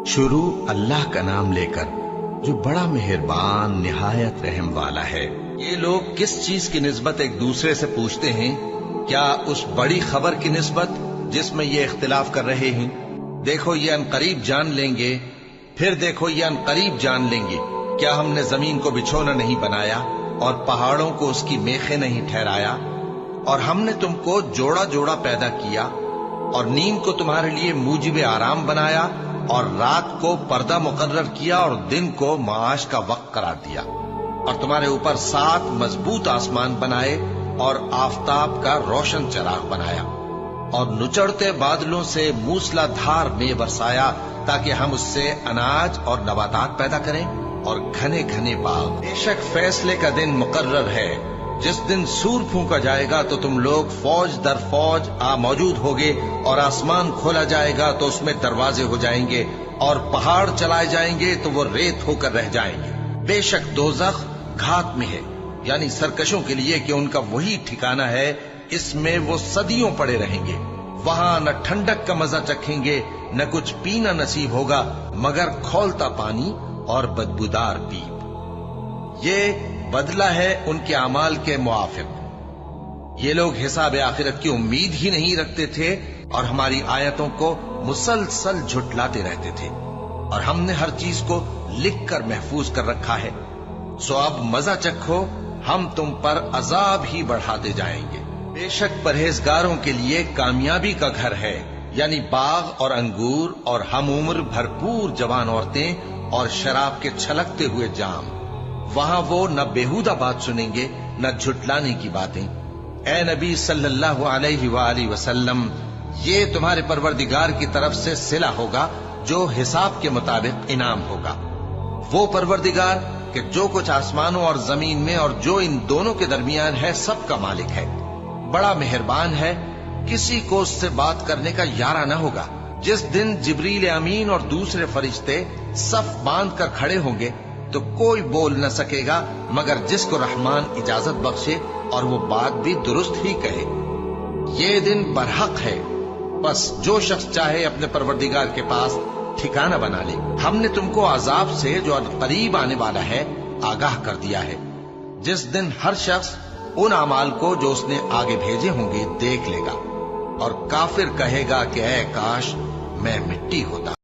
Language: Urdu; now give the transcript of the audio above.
شروع اللہ کا نام لے کر جو بڑا مہربان نہایت رحم والا ہے۔ یہ لوگ کس چیز کی نسبت ایک دوسرے سے پوچھتے ہیں؟ کیا اس بڑی خبر کی نسبت جس میں یہ اختلاف کر رہے ہیں؟ دیکھو یہ عنقریب جان لیں گے، پھر دیکھو یہ عنقریب جان لیں گے۔ کیا ہم نے زمین کو بچھونا نہیں بنایا اور پہاڑوں کو اس کی میخیں نہیں ٹھہرایا؟ اور ہم نے تم کو جوڑا جوڑا پیدا کیا اور نیند کو تمہارے لیے موجب آرام بنایا اور رات کو پردہ مقرر کیا اور دن کو معاش کا وقت قرار دیا، اور تمہارے اوپر 7 مضبوط آسمان بنائے اور آفتاب کا روشن چراغ بنایا، اور نچڑتے بادلوں سے موسلا دھار میں برسایا تاکہ ہم اس سے اناج اور نباتات پیدا کریں اور گھنے گھنے باغ۔ بے شک فیصلے کا دن مقرر ہے، جس دن سور پھونکا جائے گا تو تم لوگ فوج در فوج موجود ہوگے، اور آسمان کھولا جائے گا تو اس میں دروازے ہو جائیں گے، اور پہاڑ چلائے جائیں گے تو وہ ریت ہو کر رہ جائیں گے۔ بے شک دوزخ گھات میں ہے، یعنی سرکشوں کے لیے کہ ان کا وہی ٹھکانہ ہے، اس میں وہ صدیوں پڑے رہیں گے۔ وہاں نہ ٹھنڈک کا مزہ چکھیں گے، نہ کچھ پینا نصیب ہوگا مگر کھولتا پانی اور بدبودار پیپ۔ یہ بدلہ ہے ان کے اعمال کے موافق۔ یہ لوگ حساب آخرت کی امید ہی نہیں رکھتے تھے اور ہماری آیتوں کو مسلسل جھٹلاتے رہتے تھے، اور ہم نے ہر چیز کو لکھ کر محفوظ کر رکھا ہے۔ سو اب مزہ چکھو، ہم تم پر عذاب ہی بڑھاتے جائیں گے۔ بے شک پرہیزگاروں کے لیے کامیابی کا گھر ہے، یعنی باغ اور انگور اور ہم عمر بھرپور جوان عورتیں اور شراب کے چھلکتے ہوئے جام۔ وہاں وہ نہ بیہودہ بات سنیں گے نہ جھٹلانے کی باتیں۔ اے نبی صلی اللہ علیہ وآلہ وسلم، یہ تمہارے پروردگار کی طرف سے صلہ ہوگا جو حساب کے مطابق انعام ہوگا۔ وہ پروردگار کہ جو کچھ آسمانوں اور زمین میں اور جو ان دونوں کے درمیان ہے سب کا مالک ہے، بڑا مہربان ہے، کسی کو اس سے بات کرنے کا یارہ نہ ہوگا۔ جس دن جبریل امین اور دوسرے فرشتے صف باندھ کر کھڑے ہوں گے تو کوئی بول نہ سکے گا مگر جس کو رحمان اجازت بخشے، اور وہ بات بھی درست ہی کہے۔ یہ دن برحق ہے، بس جو شخص چاہے اپنے پروردگار کے پاس ٹھکانہ بنا لے۔ ہم نے تم کو عذاب سے جو قریب آنے والا ہے آگاہ کر دیا ہے، جس دن ہر شخص ان اعمال کو جو اس نے آگے بھیجے ہوں گے دیکھ لے گا، اور کافر کہے گا کہ اے کاش میں مٹی ہوتا۔